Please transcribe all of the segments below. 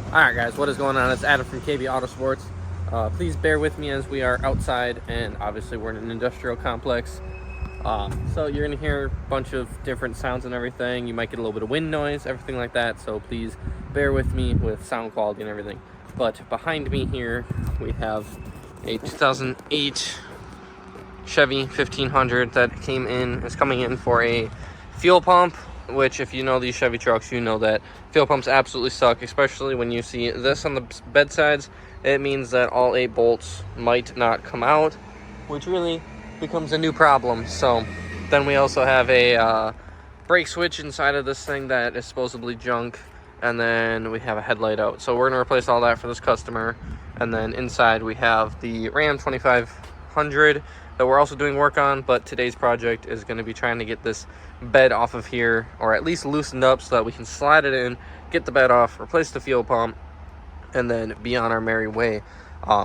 Alright guys, what is going on? It's Adam from KB Autosports. Please bear with me as we are outside, and obviously we're in an industrial complex. So you're going to hear a bunch of different sounds and everything. You might get a little bit of wind noise, everything like that. So please bear with me with sound quality and everything. But behind me here, we have a 2008 Chevy 1500 that is coming in for a fuel pump, which if you know these Chevy trucks, you know that fuel pumps absolutely suck, especially when you see this on the bedsides. It means that all 8 bolts might not come out, which really becomes a new problem. So then we also have a brake switch inside of this thing that is supposedly junk, and then we have a headlight out. So we're going to replace all that for this customer. And then inside we have the Ram 2500 that we're also doing work on, but today's project is going to be trying to get this bed off of here, or at least loosened up so that we can slide it in, get the bed off, replace the fuel pump, and then be on our merry way.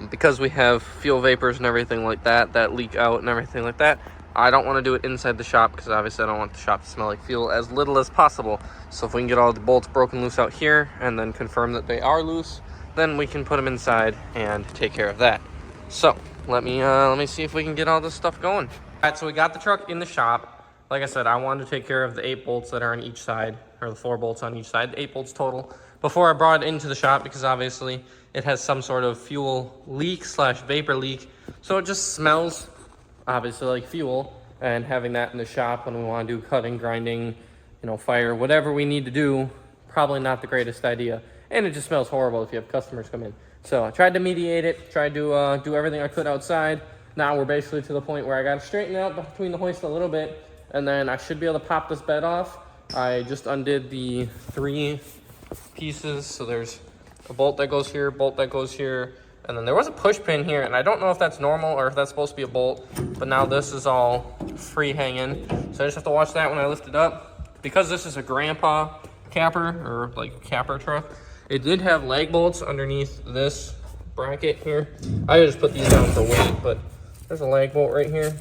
Because we have fuel vapors and everything like that leak out and everything like that, I don't want to do it inside the shop because obviously I don't want the shop to smell like fuel as little as possible. So if we can get all the bolts broken loose out here and then confirm that they are loose, then we can put them inside and take care of that. So let me see if we can get all this stuff going. All right, so we got the truck in the shop. Like I said, I wanted to take care of the 8 bolts that are on each side, or the 4 bolts on each side, 8 bolts total, before I brought it into the shop, because obviously it has some sort of fuel leak / vapor leak. So it just smells obviously like fuel, and having that in the shop when we want to do cutting, grinding, fire, whatever we need to do, probably not the greatest idea. And it just smells horrible if you have customers come in. So I tried to mediate it, tried to do everything I could outside. Now we're basically to the point where I got to straighten out between the hoist a little bit, and then I should be able to pop this bed off. I just undid the 3 pieces. So there's a bolt that goes here, bolt that goes here, and then there was a push pin here, and I don't know if that's normal or if that's supposed to be a bolt, but now this is all free hanging. So I just have to watch that when I lift it up. Because this is a grandpa capper, or like capper truck, it did have lag bolts underneath this bracket here. I just put these down for weight, but there's a lag bolt right here.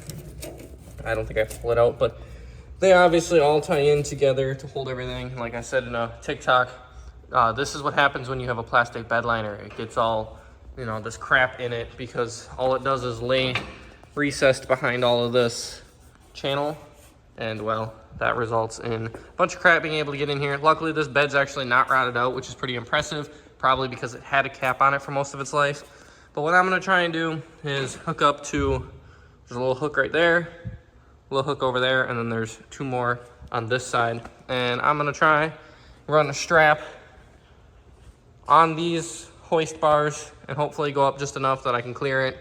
I don't think I pull it out, but they obviously all tie in together to hold everything. Like I said in a TikTok, this is what happens when you have a plastic bed liner. It gets all, this crap in it, because all it does is lay recessed behind all of this channel, and well, that results in a bunch of crap being able to get in here. Luckily, this bed's actually not rotted out, which is pretty impressive, probably because it had a cap on it for most of its life. But what I'm going to try and do is hook up to, there's a little hook right there, a little hook over there, and then there's 2 more on this side. And I'm going to try run a strap on these hoist bars and hopefully go up just enough that I can clear it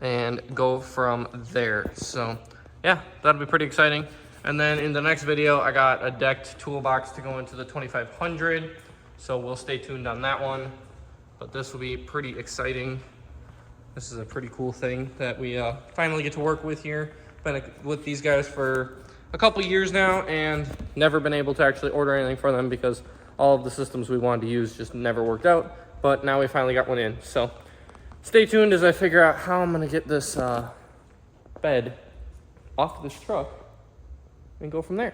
and go from there. So yeah, that'll be pretty exciting. And then in the next video, I got a decked toolbox to go into the 2500. So we'll stay tuned on that one. But this will be pretty exciting. This is a pretty cool thing that we finally get to work with here. Been with these guys for a couple years now and never been able to actually order anything for them because all of the systems we wanted to use just never worked out. But now we finally got one in. So stay tuned as I figure out how I'm gonna get this bed off this truck and go from there.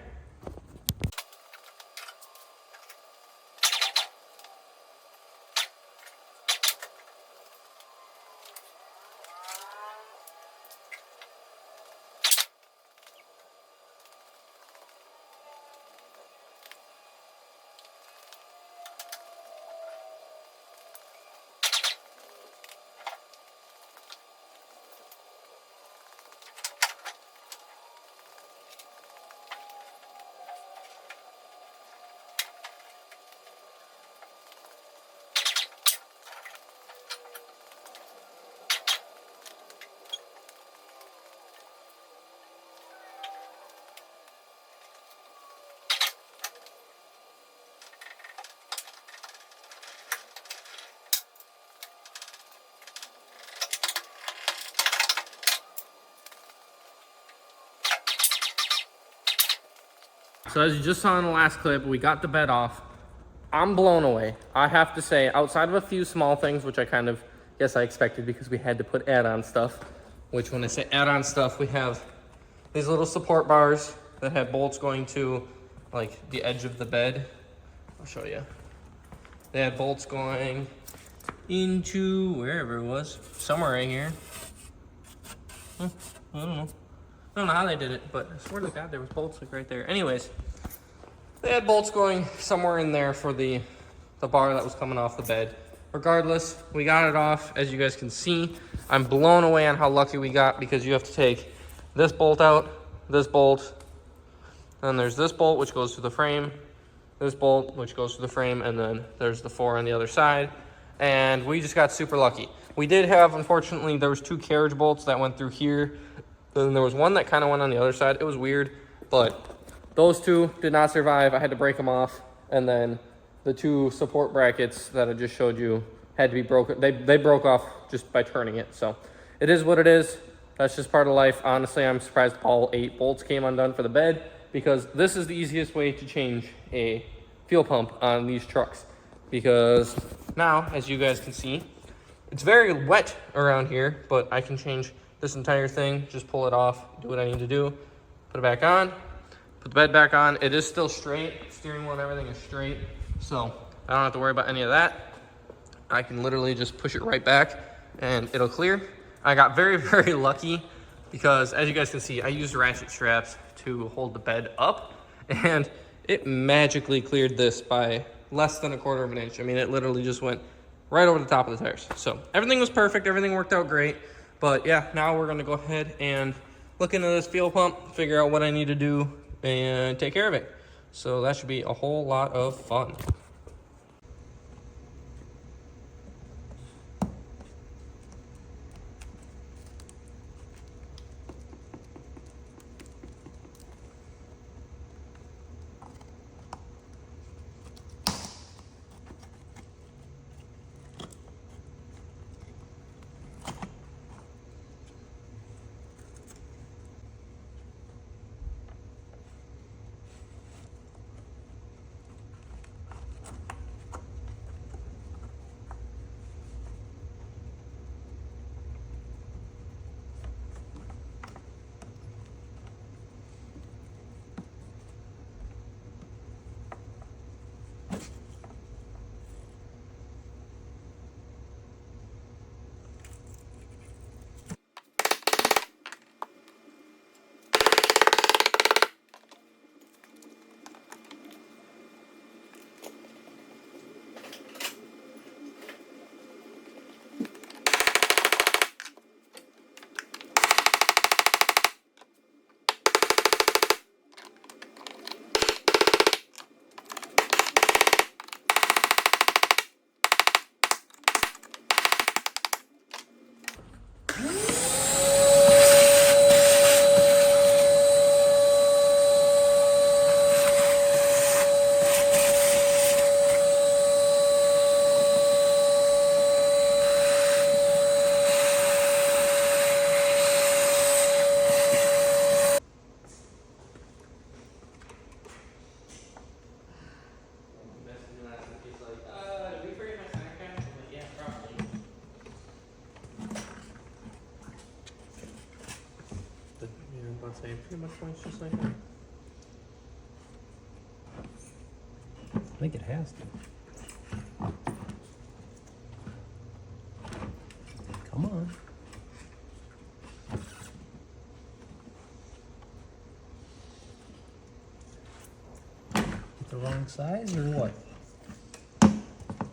So as you just saw in the last clip, we got the bed off. I'm blown away. I have to say, outside of a few small things, which I kind of guess I expected because we had to put add-on stuff, which when I say add-on stuff, we have these little support bars that have bolts going to like the edge of the bed. I'll show you. They had bolts going into wherever it was, somewhere right here. I don't know. I don't know how they did it, but I swear to God there was bolts like right there. Anyways, they had bolts going somewhere in there for the bar that was coming off the bed. Regardless, we got it off. As you guys can see, I'm blown away on how lucky we got, because you have to take this bolt out, this bolt, then there's this bolt which goes to the frame, this bolt which goes to the frame, and then there's the 4 on the other side. And we just got super lucky. We did have, unfortunately, there was 2 carriage bolts that went through here. Then there was one that kind of went on the other side. It was weird, but those 2 did not survive. I had to break them off. And then the 2 support brackets that I just showed you had to be broken. They broke off just by turning it. So it is what it is. That's just part of life. Honestly, I'm surprised all 8 bolts came undone for the bed, because this is the easiest way to change a fuel pump on these trucks. Because now, as you guys can see, it's very wet around here, but I can change this entire thing, just pull it off, do what I need to do, put it back on, put the bed back on. It is still straight, steering wheel and everything is straight, so I don't have to worry about any of that. I can literally just push it right back and it'll clear. I got very, very lucky, because as you guys can see, I used ratchet straps to hold the bed up, and it magically cleared this by less than 1/4 of an inch. I mean, it literally just went right over the top of the tires. So everything was perfect. Everything worked out great. But yeah, now we're gonna go ahead and look into this fuel pump, figure out what I need to do, and take care of it. So that should be a whole lot of fun. Say pretty much points just like that. I think it has to. Come on. Get the wrong size or what?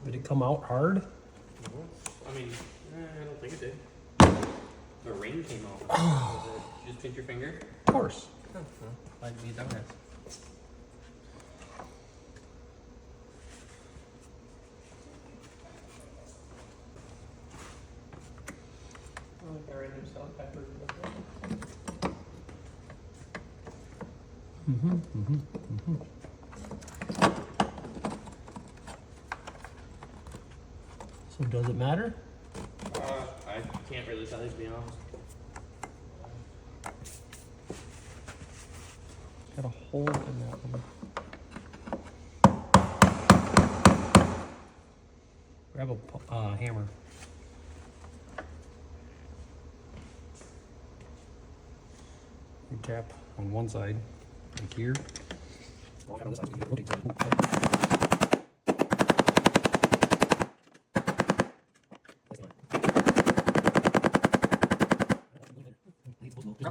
Did it come out hard? No, I mean, I don't think it did. The ring came out. Oh. Did you just pinch your finger? Of course. Oh, well, I'd be done that. I like our random salt pepper. So does it matter? I can't really tell you, to be honest. Got a hole in that one. Grab a hammer. You tap on one side, like here. On this side,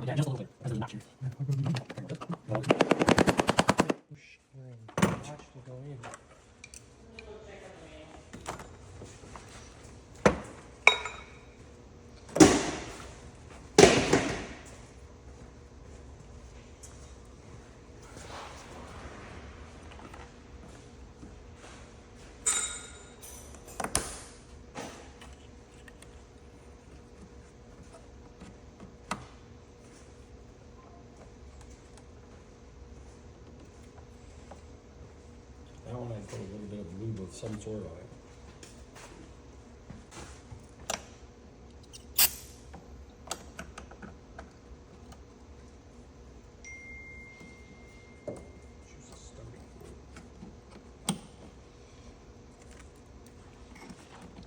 Yeah, just a little bit. That's not true. That one I put a little bit of lube of some sort on it.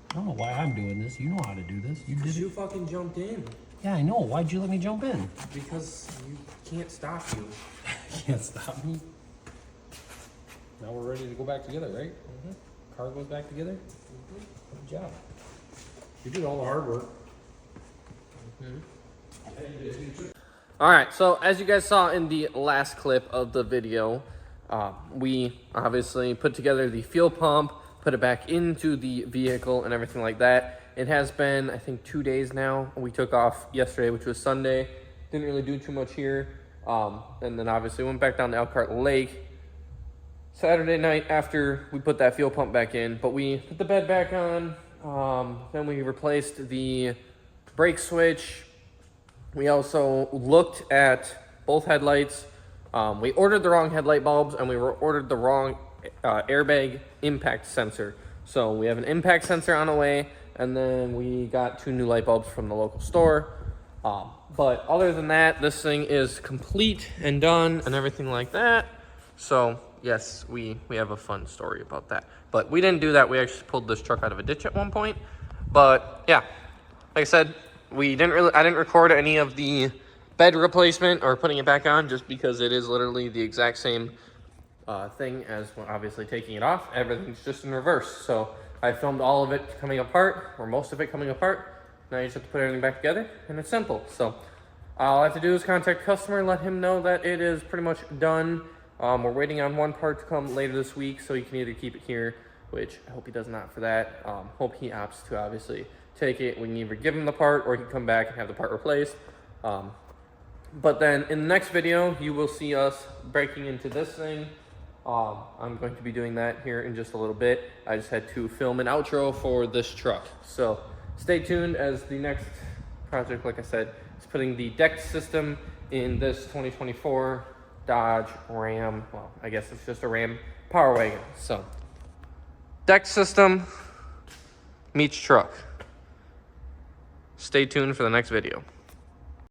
I don't know why I'm doing this. You know how to do this. You did You it. fucking jumped in Yeah, I know. Why'd you let me jump in? because you can't stop you. Can't stop me. Now we're ready to go back together, right? Car goes back together. Good job. You did all the hard work. All right, so as you guys saw in the last clip of the video, we obviously put together the fuel pump, put it back into the vehicle and everything like that. It has been, I think, 2 days now. We took off yesterday, which was Sunday. Didn't really do too much here. And then obviously went back down to Elkhart Lake Saturday night after we put that fuel pump back in. But we put the bed back on. Then we replaced the brake switch. We also looked at both headlights. We ordered the wrong headlight bulbs and we ordered the wrong airbag impact sensor. So we have an impact sensor on the way, and then we got 2 new light bulbs from the local store. But other than that, this thing is complete and done and everything like that. So yes, we have a fun story about that. But we didn't do that. We actually pulled this truck out of a ditch at one point. But yeah, like I said, I didn't record any of the bed replacement or putting it back on, just because it is literally the exact same thing as obviously taking it off. Everything's just in reverse. So I filmed all of it coming apart, or most of it coming apart. Now you just have to put everything back together, and it's simple. So all I have to do is contact the customer and let him know that it is pretty much done. We're waiting on one part to come later this week, so he can either keep it here, which I hope he does not for that. Hope he opts to obviously take it. We can either give him the part or he can come back and have the part replaced. But then in the next video, you will see us breaking into this thing. I'm going to be doing that here in just a little bit. I just had to film an outro for this truck. So stay tuned, as the next project, like I said, is putting the deck system in this 2024 Dodge Ram. Well, I guess it's just a Ram Power Wagon. So deck system meets truck. Stay tuned for the next video.